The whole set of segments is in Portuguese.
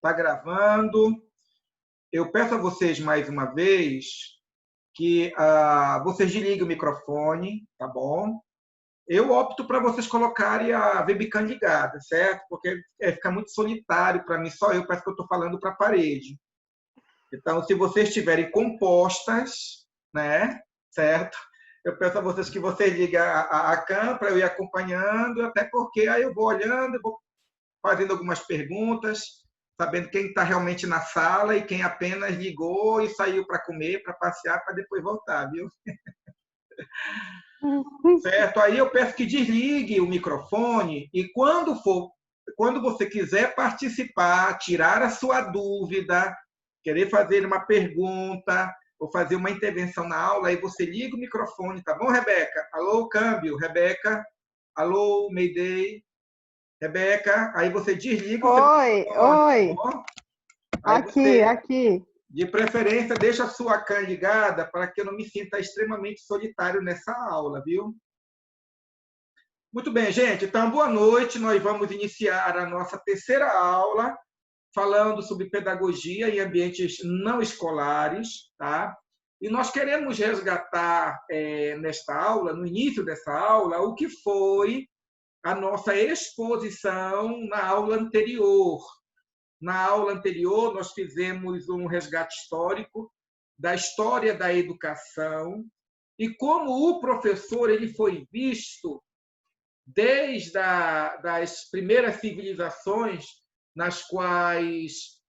Está gravando. Eu peço a vocês mais uma vez que vocês desliguem o microfone, tá bom? Eu opto para vocês colocarem a webcam ligada, certo? Porque fica muito solitário para mim, só eu parece que eu estou falando para a parede. Então, se vocês estiverem compostas, né, certo? Eu peço a vocês que vocês liguem a cam para eu ir acompanhando, até porque aí eu vou olhando, eu vou fazendo algumas perguntas, sabendo quem está realmente na sala e quem apenas ligou e saiu para comer, para passear, para depois voltar, viu? Certo? Aí eu peço que desligue o microfone e quando você quiser participar, tirar a sua dúvida, querer fazer uma pergunta ou fazer uma intervenção na aula, aí você liga o microfone, tá bom, Rebeca? Alô, câmbio, Rebeca. Alô, Mayday. Rebeca, aí você desliga o seu Oi, microfone, oi. tá bom? Aí Aqui, você, aqui. de preferência, deixa a sua cam ligada para que eu não me sinta extremamente solitário nessa aula, viu? Muito bem, gente. Então, boa noite. Nós vamos iniciar a nossa terceira aula falando sobre pedagogia em ambientes não escolares, tá? E nós queremos resgatar nesta aula, no início dessa aula, o que foi a nossa exposição na aula anterior. Na aula anterior, nós fizemos um resgate histórico da história da educação e como o professor ele foi visto desde das primeiras civilizações nas quais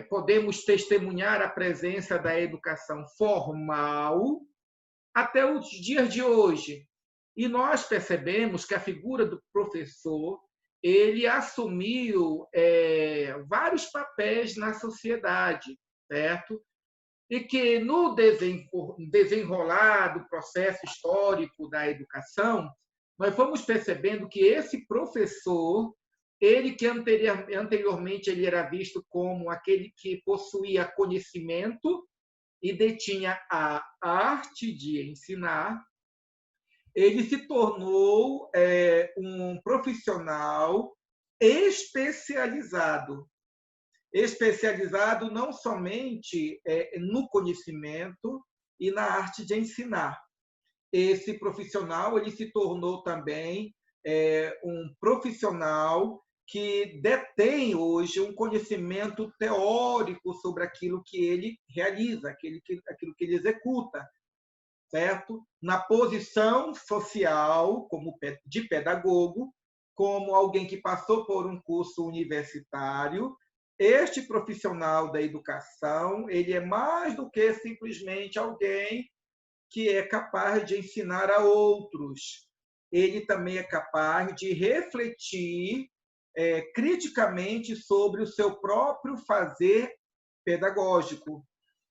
podemos testemunhar a presença da educação formal até os dias de hoje. E nós percebemos que a figura do professor ele assumiu vários papéis na sociedade, certo? E que no desenrolar do processo histórico da educação, nós fomos percebendo que esse professor, ele que anteriormente ele era visto como aquele que possuía conhecimento e detinha a arte de ensinar, ele se tornou um profissional especializado. Especializado não somente no conhecimento e na arte de ensinar. Esse profissional ele se tornou também um profissional que detém hoje um conhecimento teórico sobre aquilo que ele realiza, aquilo que ele executa, certo? Na posição social como de pedagogo, como alguém que passou por um curso universitário, este profissional da educação, ele é mais do que simplesmente alguém que é capaz de ensinar a outros. Ele também é capaz de refletir criticamente sobre o seu próprio fazer pedagógico.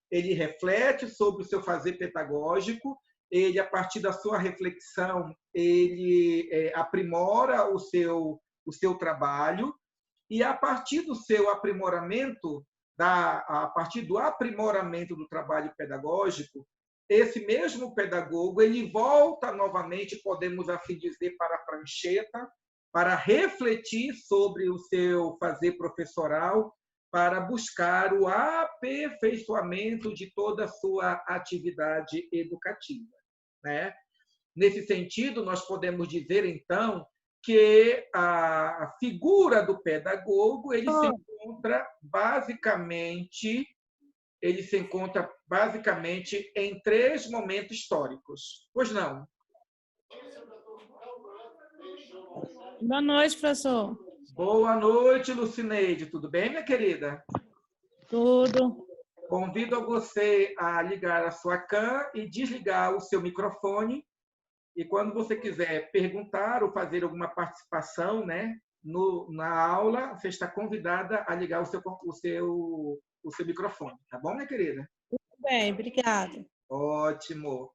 Ele reflete sobre o seu fazer pedagógico, ele, a partir da sua reflexão, ele aprimora o seu trabalho, e a partir do seu aprimoramento, a partir do aprimoramento do trabalho pedagógico, esse mesmo pedagogo ele volta novamente, podemos assim dizer, para a prancheta, para refletir sobre o seu fazer professoral, para buscar o aperfeiçoamento de toda a sua atividade educativa, né? Nesse sentido, nós podemos dizer, então, que a figura do pedagogo ele se encontra basicamente em três momentos históricos. Pois não? Boa noite, professor. Boa noite, Lucineide. Tudo bem, minha querida? Tudo. Convido você a ligar a sua cam e desligar o seu microfone. E quando você quiser perguntar ou fazer alguma participação, né, na aula, você está convidada a ligar o seu microfone. Tá bom, minha querida? Tudo bem, obrigada. Ótimo.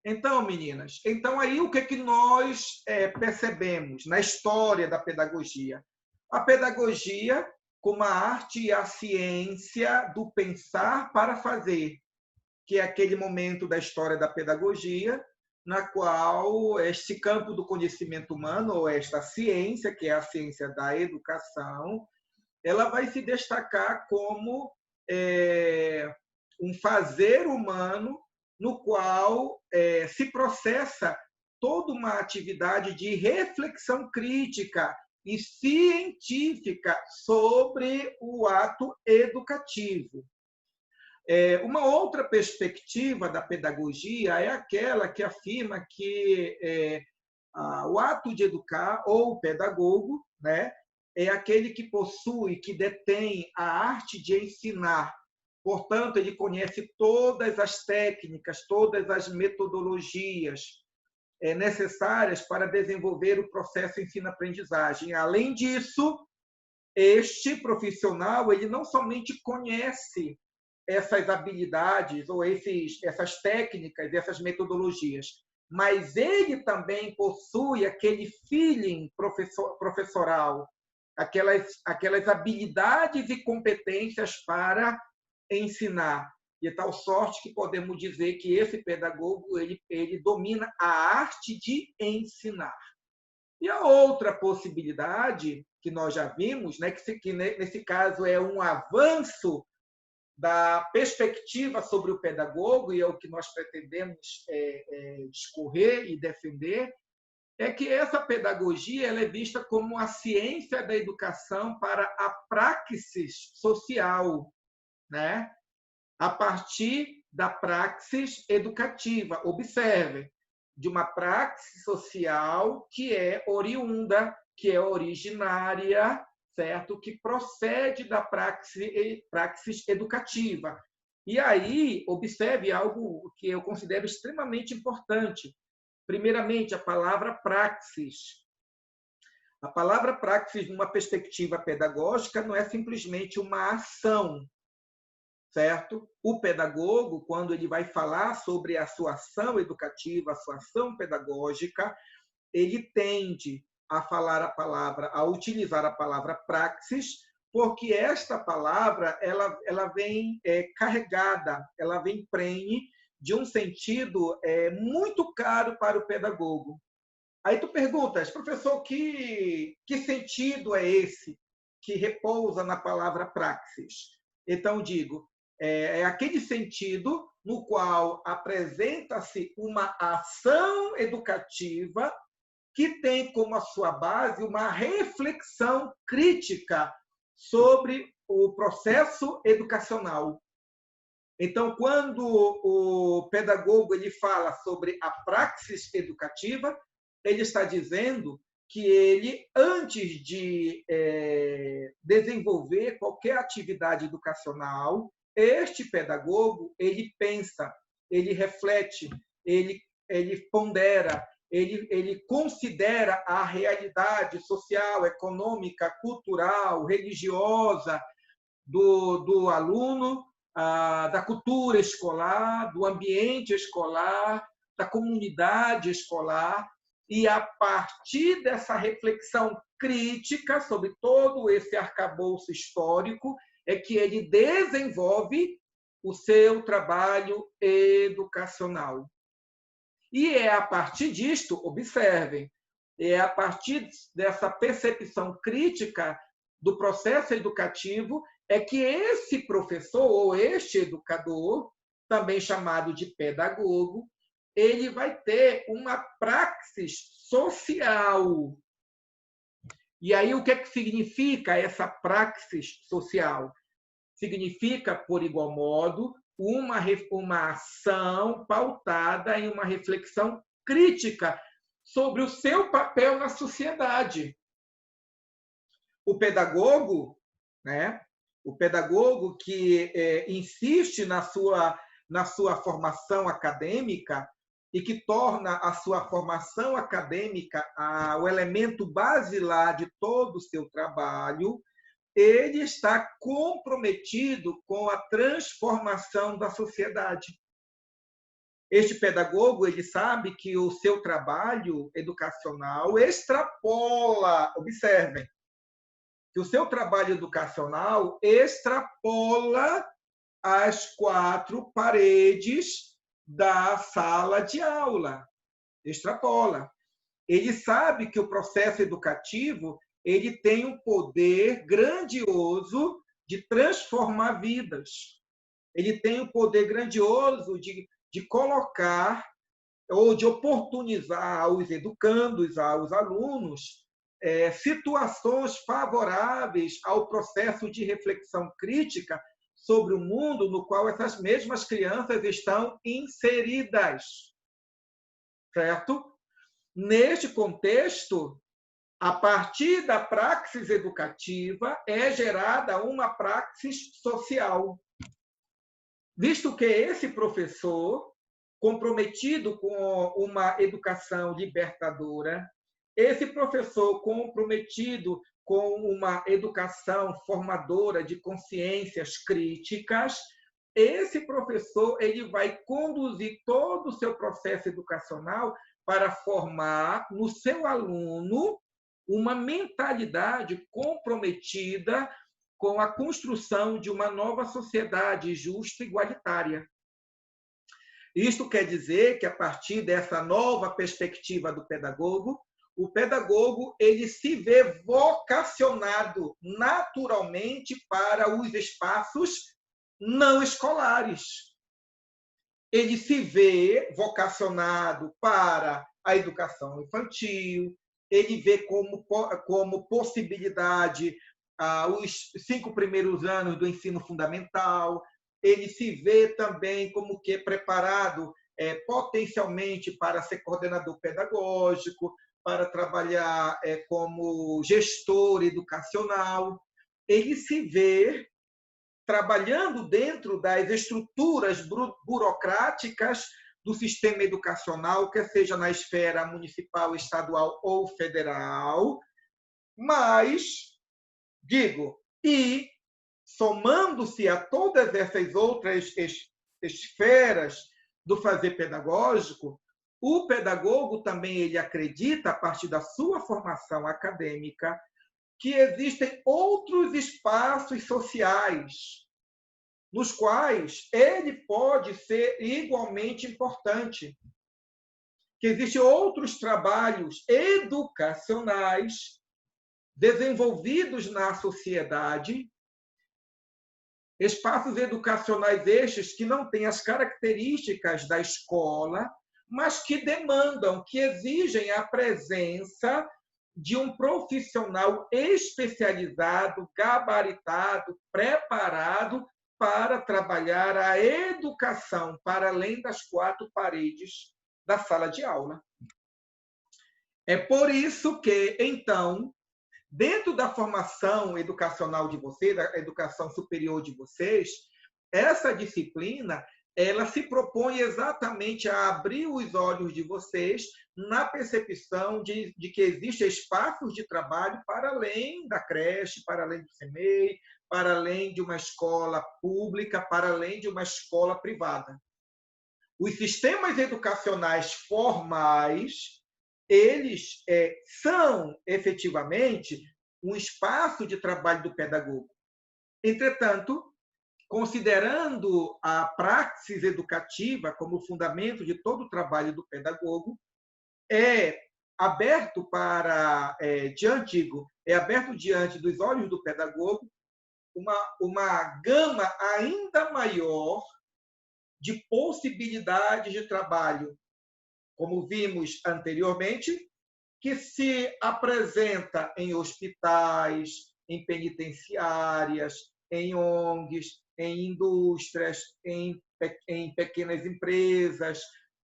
Então, meninas, aí o que nós percebemos na história da pedagogia? A pedagogia como a arte e a ciência do pensar para fazer, que é aquele momento da história da pedagogia na qual este campo do conhecimento humano, ou esta ciência, que é a ciência da educação, ela vai se destacar como um fazer humano no qual se processa toda uma atividade de reflexão crítica e científica sobre o ato educativo. Uma outra perspectiva da pedagogia é aquela que afirma que o ato de educar, ou o pedagogo, né, é aquele que possui, que detém a arte de ensinar. Portanto, ele conhece todas as técnicas, todas as metodologias necessárias para desenvolver o processo ensino-aprendizagem. Além disso, este profissional ele não somente conhece essas habilidades ou essas técnicas, essas metodologias, mas ele também possui aquele feeling professoral, aquelas habilidades e competências para ensinar. De tal sorte que podemos dizer que esse pedagogo ele domina a arte de ensinar. E a outra possibilidade que nós já vimos, né, que nesse caso é um avanço da perspectiva sobre o pedagogo, e é o que nós pretendemos discorrer e defender, é que essa pedagogia ela é vista como a ciência da educação para a praxis social, né? A partir da praxis educativa. Observe, de uma praxis social que é oriunda, que é originária, certo? Que procede da praxis educativa. E aí, observe algo que eu considero extremamente importante. Primeiramente, a palavra praxis. A palavra praxis, numa perspectiva pedagógica, não é simplesmente uma ação, certo? O pedagogo, quando ele vai falar sobre a sua ação educativa, a sua ação pedagógica, ele tende a falar a utilizar a palavra praxis, porque esta palavra ela vem carregada, ela vem prenhe de um sentido muito caro para o pedagogo. Aí tu perguntas, professor, que sentido é esse que repousa na palavra praxis? Então, digo, é aquele sentido no qual apresenta-se uma ação educativa que tem como a sua base uma reflexão crítica sobre o processo educacional. Então, quando o pedagogo ele fala sobre a praxis educativa, ele está dizendo que ele, antes de desenvolver qualquer atividade educacional, este pedagogo ele pensa, ele reflete, ele pondera, ele considera a realidade social, econômica, cultural, religiosa do aluno, da cultura escolar, do ambiente escolar, da comunidade escolar, e a partir dessa reflexão crítica sobre todo esse arcabouço histórico é que ele desenvolve o seu trabalho educacional. E é a partir disto, observem, é a partir dessa percepção crítica do processo educativo é que esse professor ou este educador, também chamado de pedagogo, ele vai ter uma praxis social. E aí, o que é que significa essa praxis social? Significa, por igual modo, uma ação pautada em uma reflexão crítica sobre o seu papel na sociedade. O pedagogo, né? O pedagogo que insiste na sua formação acadêmica e que torna a sua formação acadêmica o elemento basilar de todo o seu trabalho, ele está comprometido com a transformação da sociedade. Este pedagogo ele sabe que o seu trabalho educacional extrapola, observem, que o seu trabalho educacional extrapola as 4 paredes da sala de aula. Extrapola. Ele sabe que o processo educativo ele tem um poder grandioso de transformar vidas. Ele tem um poder grandioso de colocar ou de oportunizar aos educandos, aos alunos, situações favoráveis ao processo de reflexão crítica sobre o mundo no qual essas mesmas crianças estão inseridas. Certo? Neste contexto, a partir da praxis educativa, é gerada uma praxis social. Visto que esse professor, comprometido com uma educação libertadora, esse professor comprometido com uma educação formadora de consciências críticas, esse professor ele vai conduzir todo o seu processo educacional para formar no seu aluno uma mentalidade comprometida com a construção de uma nova sociedade justa e igualitária. Isto quer dizer que, a partir dessa nova perspectiva do pedagogo, o pedagogo ele se vê vocacionado naturalmente para os espaços não escolares. Ele se vê vocacionado para a educação infantil, ele vê como possibilidade os 5 primeiros anos do ensino fundamental, ele se vê também como que preparado potencialmente para ser coordenador pedagógico, para trabalhar como gestor educacional. Ele se vê trabalhando dentro das estruturas burocráticas do sistema educacional, quer seja na esfera municipal, estadual ou federal, mas, somando-se a todas essas outras esferas do fazer pedagógico, o pedagogo também ele acredita, a partir da sua formação acadêmica, que existem outros espaços sociais nos quais ele pode ser igualmente importante, que existem outros trabalhos educacionais desenvolvidos na sociedade, espaços educacionais estes que não têm as características da escola, mas que demandam, que exigem a presença de um profissional especializado, gabaritado, preparado para trabalhar a educação para além das 4 paredes da sala de aula. É por isso que, então, dentro da formação educacional de vocês, da educação superior de vocês, essa disciplina ela se propõe exatamente a abrir os olhos de vocês na percepção de que existem espaços de trabalho para além da creche, para além do CEMEI, para além de uma escola pública, para além de uma escola privada. Os sistemas educacionais formais, eles são, efetivamente, um espaço de trabalho do pedagogo. Entretanto, considerando a praxis educativa como fundamento de todo o trabalho do pedagogo, é aberto diante dos olhos do pedagogo uma gama ainda maior de possibilidades de trabalho, como vimos anteriormente, que se apresenta em hospitais, em penitenciárias, em ONGs, em indústrias, em pequenas empresas,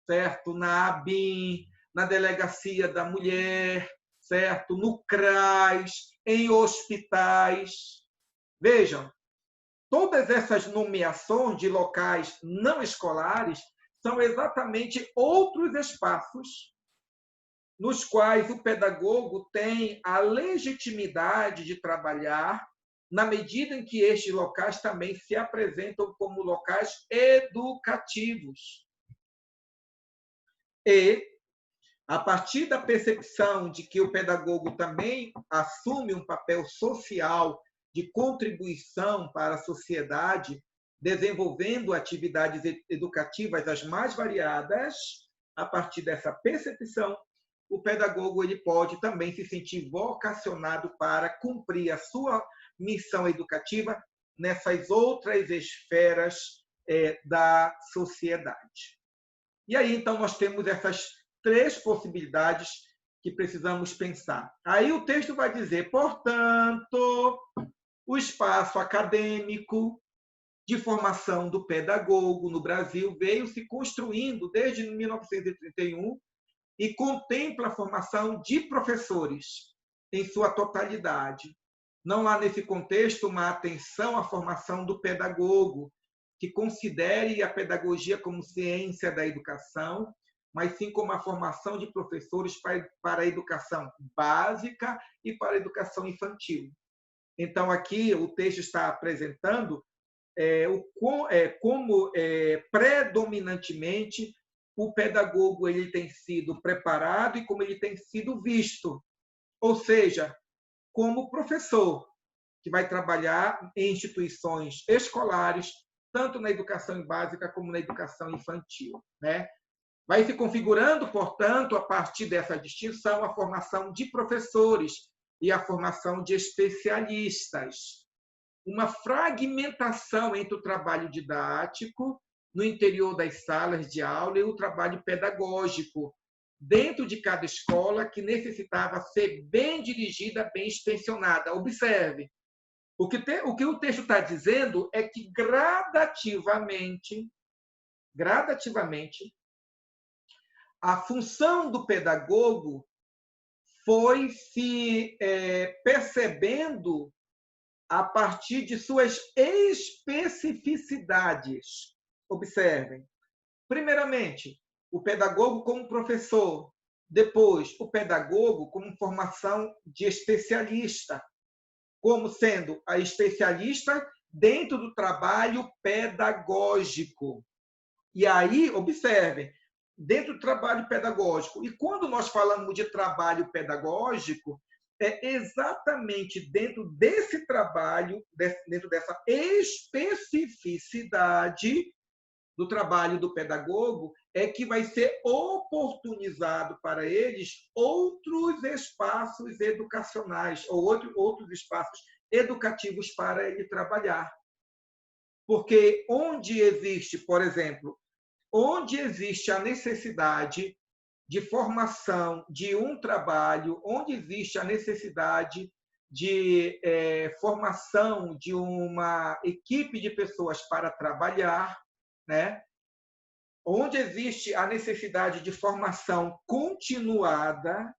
certo? Na ABIN, na Delegacia da Mulher, certo? No CRAS, em hospitais. Vejam, todas essas nomeações de locais não escolares são exatamente outros espaços nos quais o pedagogo tem a legitimidade de trabalhar, na medida em que estes locais também se apresentam como locais educativos. E, a partir da percepção de que o pedagogo também assume um papel social de contribuição para a sociedade, desenvolvendo atividades educativas as mais variadas, a partir dessa percepção, o pedagogo ele pode também se sentir vocacionado para cumprir a sua missão educativa nessas outras esferas da sociedade. E aí, então, nós temos essas 3 possibilidades que precisamos pensar. Aí o texto vai dizer, portanto, o espaço acadêmico de formação do pedagogo no Brasil veio se construindo desde 1931 e contempla a formação de professores em sua totalidade. Não há, nesse contexto, uma atenção à formação do pedagogo, que considere a pedagogia como ciência da educação, mas sim como a formação de professores para a educação básica e para a educação infantil. Então, aqui o texto está apresentando como predominantemente o pedagogo ele tem sido preparado e como ele tem sido visto, ou seja, como professor que vai trabalhar em instituições escolares, tanto na educação básica como na educação infantil, né? Vai se configurando, portanto, a partir dessa distinção, a formação de professores e a formação de especialistas. Uma fragmentação entre o trabalho didático no interior das salas de aula e o trabalho pedagógico dentro de cada escola que necessitava ser bem dirigida, bem inspecionada. Observe, o que o texto está dizendo é que gradativamente, a função do pedagogo foi se percebendo a partir de suas especificidades. Observem. Primeiramente, o pedagogo como professor. Depois, o pedagogo como formação de especialista, como sendo a especialista dentro do trabalho pedagógico. E aí, observem, dentro do trabalho pedagógico. E quando nós falamos de trabalho pedagógico, é exatamente dentro desse trabalho, dentro dessa especificidade do trabalho do pedagogo, é que vai ser oportunizado para eles outros espaços educacionais ou outros espaços educativos para ele trabalhar. Porque onde existe, por exemplo, onde existe a necessidade de formação de um trabalho, onde existe a necessidade de formação de uma equipe de pessoas para trabalhar, né? Onde existe a necessidade de formação continuada,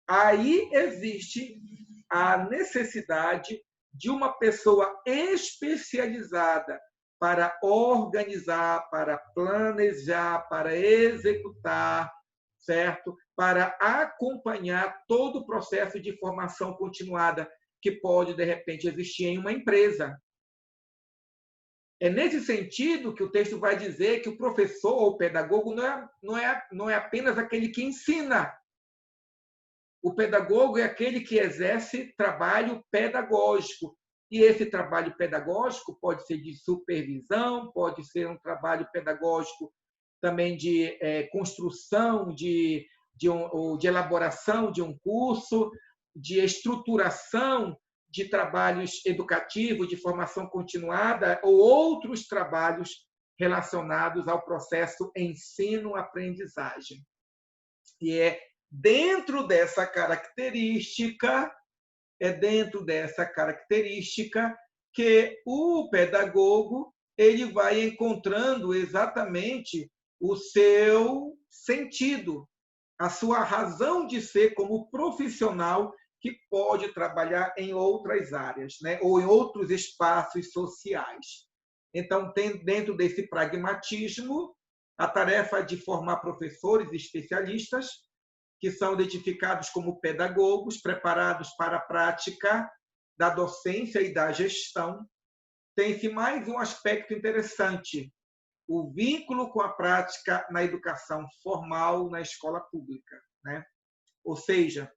aí existe a necessidade de uma pessoa especializada para organizar, para planejar, para executar, certo? Para acompanhar todo o processo de formação continuada que pode, de repente, existir em uma empresa. É nesse sentido que o texto vai dizer que o professor ou o pedagogo não é apenas aquele que ensina. O pedagogo é aquele que exerce trabalho pedagógico. E esse trabalho pedagógico pode ser de supervisão, pode ser um trabalho pedagógico também de construção, de elaboração de um curso, de estruturação de trabalhos educativos, de formação continuada, ou outros trabalhos relacionados ao processo ensino-aprendizagem. E é dentro dessa característica que o pedagogo ele vai encontrando exatamente o seu sentido, a sua razão de ser como profissional que pode trabalhar em outras áreas, né? Ou em outros espaços sociais. Então, tem dentro desse pragmatismo a tarefa de formar professores e especialistas que são identificados como pedagogos preparados para a prática da docência e da gestão. Tem-se mais um aspecto interessante, o vínculo com a prática na educação formal na escola pública, né? Ou seja,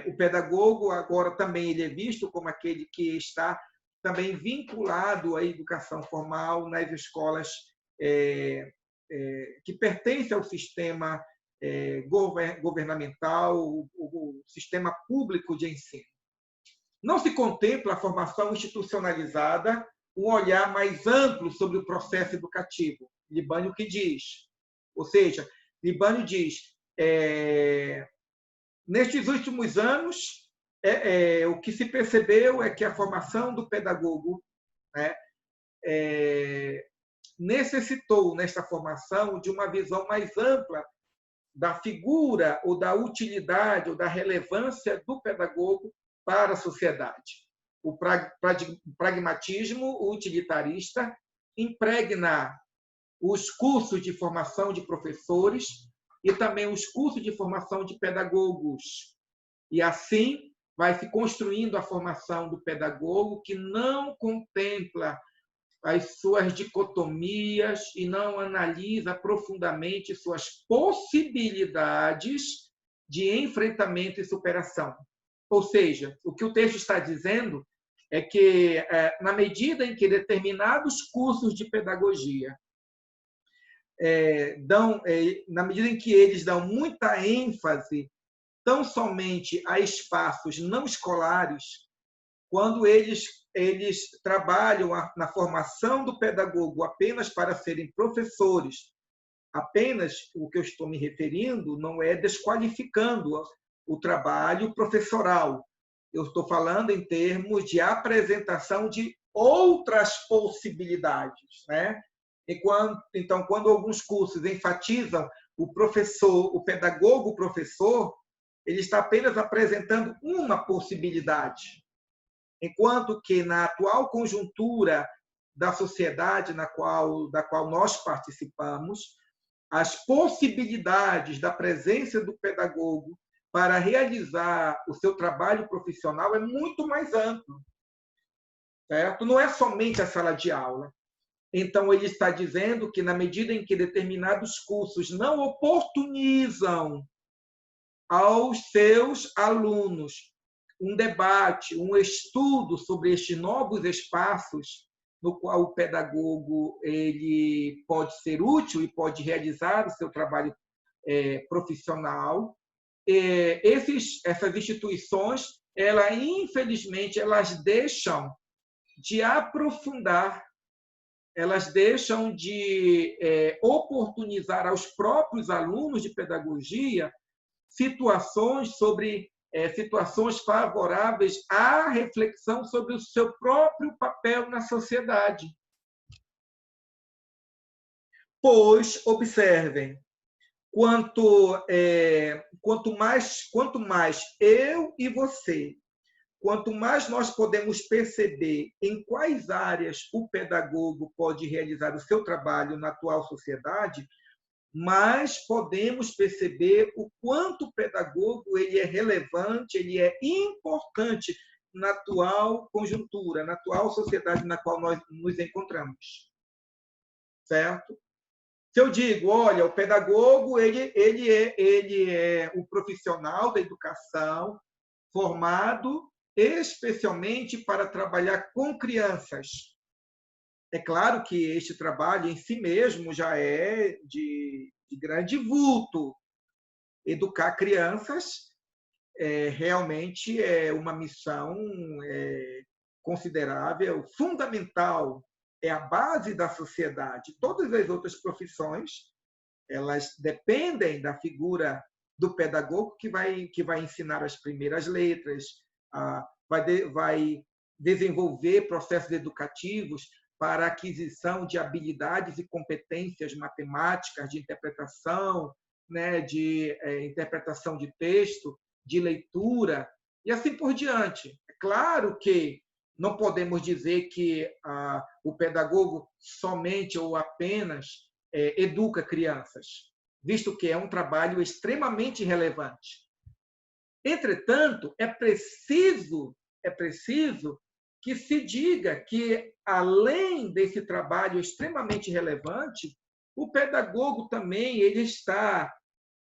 o pedagogo agora também ele é visto como aquele que está também vinculado à educação formal nas escolas que pertencem ao sistema governamental, o sistema público de ensino. Não se contempla a formação institucionalizada, um olhar mais amplo sobre o processo educativo. Libânio que diz. Ou seja, Libânio diz, nestes últimos anos, o que se percebeu é que a formação do pedagogo, né, necessitou, nesta formação, de uma visão mais ampla da figura ou da utilidade ou da relevância do pedagogo para a sociedade. O pragmatismo utilitarista impregna os cursos de formação de professores e também os cursos de formação de pedagogos. E assim vai se construindo a formação do pedagogo, que não contempla as suas dicotomias e não analisa profundamente suas possibilidades de enfrentamento e superação. Ou seja, o que o texto está dizendo é que, na medida em que determinados cursos de pedagogia na medida em que eles dão muita ênfase tão somente a espaços não escolares, quando eles trabalham na formação do pedagogo apenas para serem professores, apenas o que eu estou me referindo não é desqualificando o trabalho professoral. Eu estou falando em termos de apresentação de outras possibilidades, né? Então, quando alguns cursos enfatizam o professor, o pedagogo professor, ele está apenas apresentando uma possibilidade. Enquanto que, na atual conjuntura da sociedade da qual nós participamos, as possibilidades da presença do pedagogo para realizar o seu trabalho profissional é muito mais amplo. Certo? Não é somente a sala de aula. Então, ele está dizendo que, na medida em que determinados cursos não oportunizam aos seus alunos um debate, um estudo sobre estes novos espaços no qual o pedagogo ele pode ser útil e pode realizar o seu trabalho profissional, essas instituições, infelizmente, elas deixam de aprofundar, elas deixam de oportunizar aos próprios alunos de pedagogia situações favoráveis à reflexão sobre o seu próprio papel na sociedade. Pois, observem, quanto mais eu e você, quanto mais nós podemos perceber em quais áreas o pedagogo pode realizar o seu trabalho na atual sociedade, mais podemos perceber o quanto o pedagogo ele é relevante, ele é importante na atual conjuntura, na atual sociedade na qual nós nos encontramos. Certo? Se eu digo, olha, o pedagogo ele é o profissional da educação formado especialmente para trabalhar com crianças. É claro que este trabalho em si mesmo já é de grande vulto. Educar crianças realmente é uma missão considerável, fundamental, é a base da sociedade. Todas as outras profissões, elas dependem da figura do pedagogo que vai ensinar as primeiras letras, vai desenvolver processos educativos para a aquisição de habilidades e competências matemáticas, de interpretação, né, de interpretação de texto, de leitura, e assim por diante. É claro que não podemos dizer que o pedagogo somente ou apenas educa crianças, visto que é um trabalho extremamente relevante. Entretanto, é preciso que se diga que, além desse trabalho extremamente relevante, o pedagogo também ele está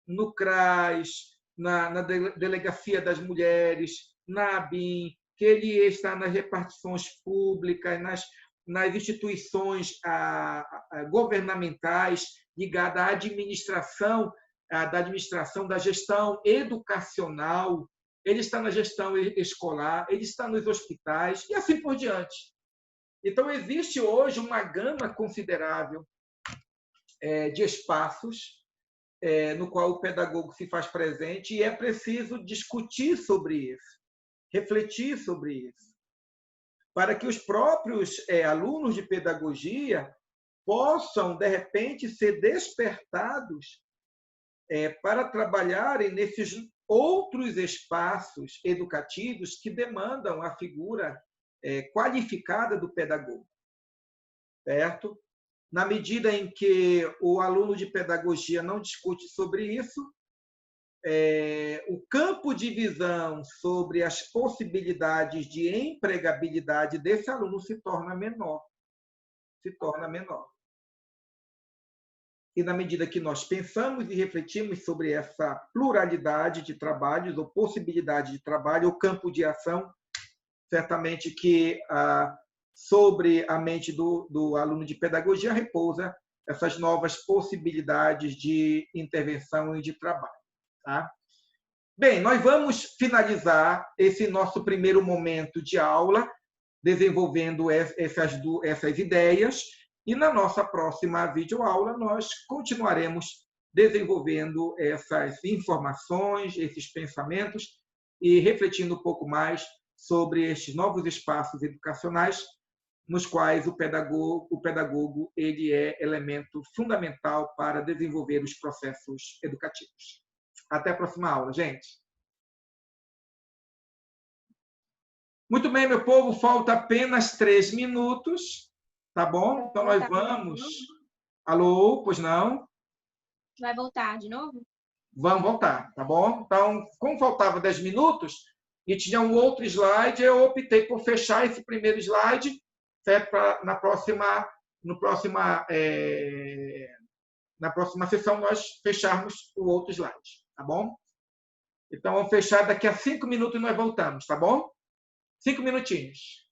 no CRAS, na Delegacia das Mulheres, na ABIN, que ele está nas repartições públicas, nas instituições governamentais ligadas à administração da administração, da gestão educacional, ele está na gestão escolar, ele está nos hospitais e assim por diante. Então, existe hoje uma gama considerável de espaços no qual o pedagogo se faz presente e é preciso discutir sobre isso, refletir sobre isso, para que os próprios alunos de pedagogia possam, de repente, ser despertados para trabalharem nesses outros espaços educativos que demandam a figura qualificada do pedagogo, certo? Na medida em que o aluno de pedagogia não discute sobre isso, o campo de visão sobre as possibilidades de empregabilidade desse aluno se torna menor. Se torna menor. E na medida que nós pensamos e refletimos sobre essa pluralidade de trabalhos, ou possibilidade de trabalho, ou campo de ação, certamente que sobre a mente do aluno de pedagogia repousa essas novas possibilidades de intervenção e de trabalho. Tá? Bem, nós vamos finalizar esse nosso primeiro momento de aula, desenvolvendo essas ideias, e na nossa próxima videoaula nós continuaremos desenvolvendo essas informações, esses pensamentos e refletindo um pouco mais sobre estes novos espaços educacionais nos quais o pedagogo ele é elemento fundamental para desenvolver os processos educativos. Até a próxima aula, gente. Muito bem, meu povo, falta apenas 3 minutos, tá bom? Então nós vamos... Alô, pois não? Vai voltar de novo? Vamos voltar, tá bom? Então, como faltava 10 minutos e tinha um outro slide, eu optei por fechar esse primeiro slide, certo? Para na próxima sessão nós fecharmos o outro slide, tá bom? Então, vamos fechar daqui a 5 minutos e nós voltamos, tá bom? 5 minutinhos.